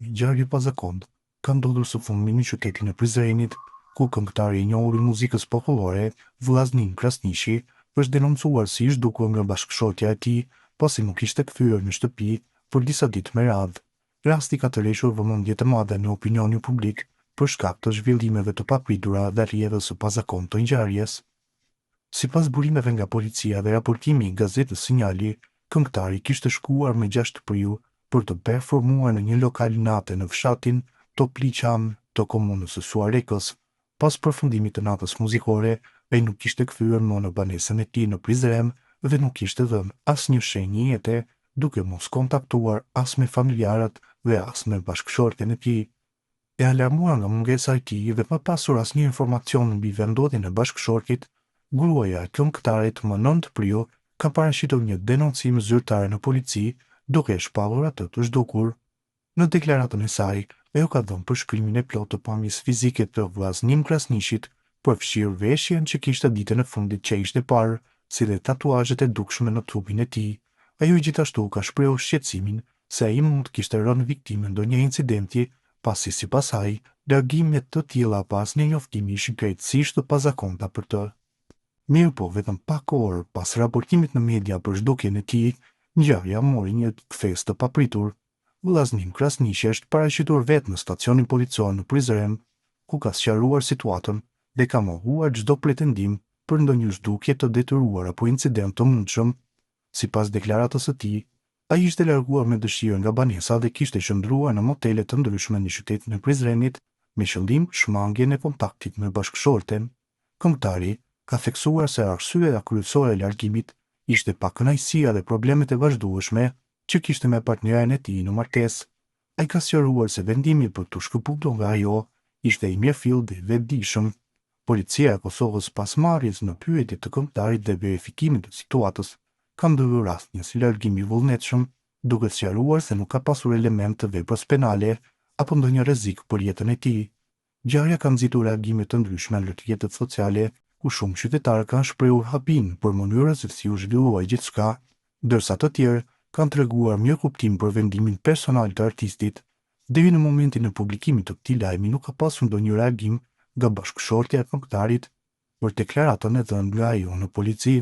Ngjarje pa zakond ka ndodhur së fundmi në qytetin e Prizrenit, ku këngëtari i njohur i muzikës popullore, Vllaznin Krasniqi, është denoncuar si i zhdukur nga bashkëshortja e tij, pasi nuk ishte kthyer në shtëpi për disa ditë me radhë. Rasti ka tërhequr vëmendje të madhe në opinionin publik për shkak të zhvillimeve të papritura dhe rrjedhës së pazakontë të ngjarjes. Sipas burimeve nga policia dhe raportimi i gazetës Sinjali, këngëtari kishte shkuar me 6 prill për të performuar në një lokal nate në fshatin Topliqan të komunës së Suarekës. Pas përfundimit të natës muzikore, ai nuk ishte kthyer më në banesën e tij në Prizren dhe nuk kishte dhënë asnjë shenjë jete, duke mos kontaktuar as me familjarët dhe as me bashkëshorten e tij. E alarmuar nga mungesa e tij dhe pa pasur asnjë informacion mbi vendodhjen e bashkëshortit, gruaja e këngëtarit më 9 prill ka paraqitur një denoncim zyrtar në polici, duke e shpallur atë të zhdukur. Në deklaratën e saj, ajo ka dhënë përshkrimin e plotë të pamjes fizike të Vllaznin Krasniqit, përfshirë veshjen që kishte ditën e fundit që ishte parë, si dhe tatuazhet e dukshme në trupin e tij. Ajo gjithashtu ka shprehur shqetësimin se ai mund të kishte rënë viktimë ndonjë incidenti, pasi sipas saj, largime të tilla pas një njoftimi ishin krejtësisht të pazakonta për të. Mirë po, vetëm pak orë pas raportimit në media për zhdukjen e tij, ngjarja mori një kthes të papritur. Vllaznin Krasniqi është paraqitur vetë në stacionin policor në Prizren, ku ka sqaruar situatën dhe ka mohuar çdo pretendim për ndonjë zhdukje të detyruar apo incident të mundshëm. Sipas deklaratës së tij, ai ishte larguar me dëshirë nga banesa dhe kishte qëndruar në motele të ndryshme në qytetin e Prizrenit me qëllim shmangjen e kontaktit me bashkëshorten. Këngëtari ka theksuar se arsyeja kryesore e largimit ishte pakënaqësia dhe problemet e vazhdueshme që kishte me partneren e tij në martesë. Ai ka sqaruar se vendimi për të shkëputur nga ajo ishte i mirëfill dhe i vetëdijshëm. Policia e Kosovës, pas marrjes në pyetje të këngëtarit dhe verifikimit të situatës, ka ndërhyr rastin si largim i vullnetshëm, duke sqaruar se nuk ka pasur element të veprës penale apo ndonjë rrezik për jetën e tij. Ngjarja ka nxitur reagime të ndryshme në rrjetet sociale, ku shumë qytetarë kanë shprehur habin për mënyrën se si u zhvillua gjithçka, ndërsa të tjerë kanë treguar mirëkuptim për vendimin personal të artistit. Deri në momentin e publikimit të këtij lajmi nuk ka pasur ndonjë reagim nga bashkëshortja e këngëtarit për deklaratën e dhënë nga ajo në polici.